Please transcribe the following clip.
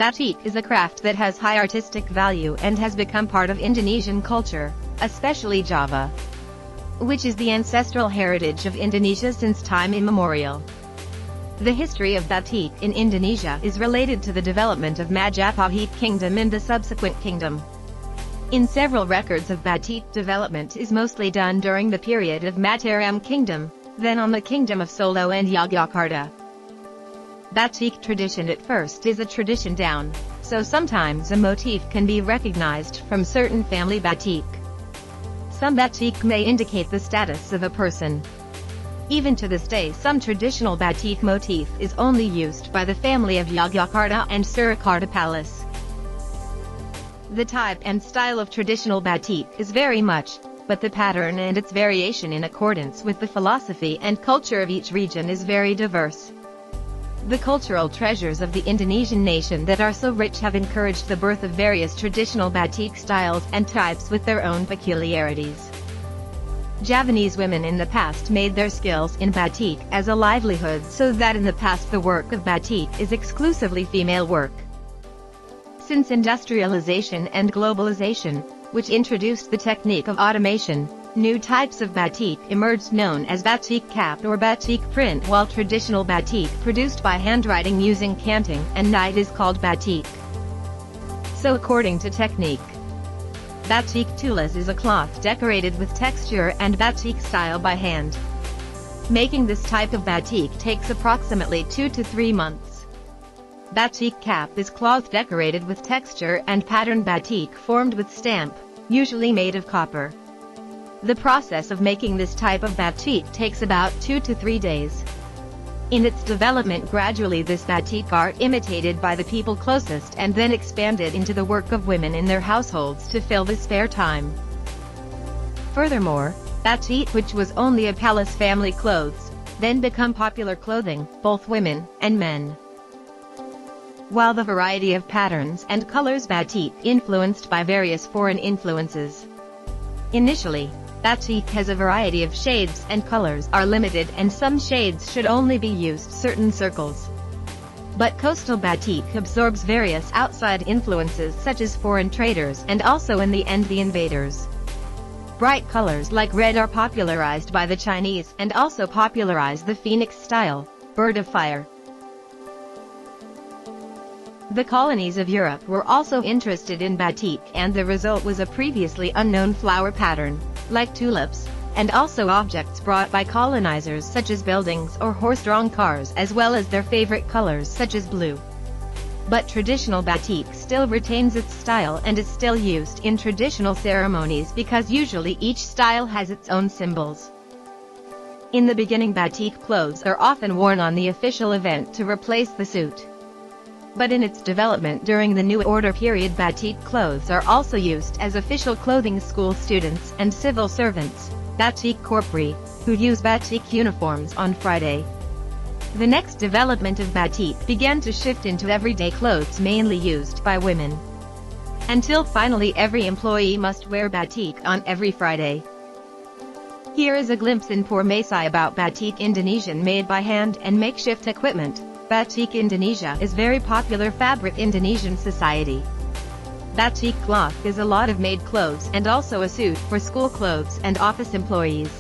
Batik is a craft that has high artistic value and has become part of Indonesian culture, especially Java, which is the ancestral heritage of Indonesia since time immemorial. The history of Batik in Indonesia is related to the development of Majapahit kingdom and the subsequent kingdom. In several records of Batik development is mostly done during the period of Mataram kingdom, then on the kingdom of Solo and Yogyakarta. Batik tradition at first is a tradition down, so sometimes a motif can be recognized from certain family batik. Some batik may indicate the status of a person. Even to this day some traditional batik motif is only used by the family of Yogyakarta and Surakarta Palace. The type and style of traditional batik is very much, but the pattern and its variation in accordance with the philosophy and culture of each region is very diverse. The cultural treasures of the Indonesian nation that are so rich have encouraged the birth of various traditional batik styles and types with their own peculiarities. Javanese women in the past made their skills in batik as a livelihood, so that in the past the work of batik is exclusively female work. Since industrialization and globalization, which introduced the technique of automation, new types of batik emerged known as batik cap or batik print, while traditional batik produced by handwriting using canting and night is called batik. So according to technique, batik tulis is a cloth decorated with texture and batik style by hand. Making this type of batik takes approximately 2 to 3 months. Batik cap is cloth decorated with texture and pattern batik formed with stamp, usually made of copper. The process of making this type of batik takes about 2 to 3 days. In its development gradually this batik art imitated by the people closest and then expanded into the work of women in their households to fill the spare time. Furthermore, batik, which was only a palace family clothes, then become popular clothing, both women and men. While the variety of patterns and colors batik influenced by various foreign influences. Initially, batik has a variety of shades and colors are limited and some shades should only be used certain circles. But coastal batik absorbs various outside influences such as foreign traders and also in the end the invaders. Bright colors like red are popularized by the Chinese and also popularized the phoenix style, bird of fire. The colonies of Europe were also interested in batik and the result was a previously unknown flower pattern, like tulips, and also objects brought by colonizers such as buildings or horse-drawn cars as well as their favorite colors such as blue. But traditional batik still retains its style and is still used in traditional ceremonies because usually each style has its own symbols. In the beginning batik clothes are often worn on the official event to replace the suit. But in its development during the New Order period batik clothes are also used as official clothing school students and civil servants, batik corpri, who use batik uniforms on Friday. The next development of batik began to shift into everyday clothes mainly used by women. Until finally every employee must wear batik on every Friday. Here is a glimpse in Pormesai about batik Indonesian made by hand and makeshift equipment. Batik Indonesia is very popular fabric Indonesian society. Batik cloth is a lot of made clothes and also a suit for school clothes and office employees.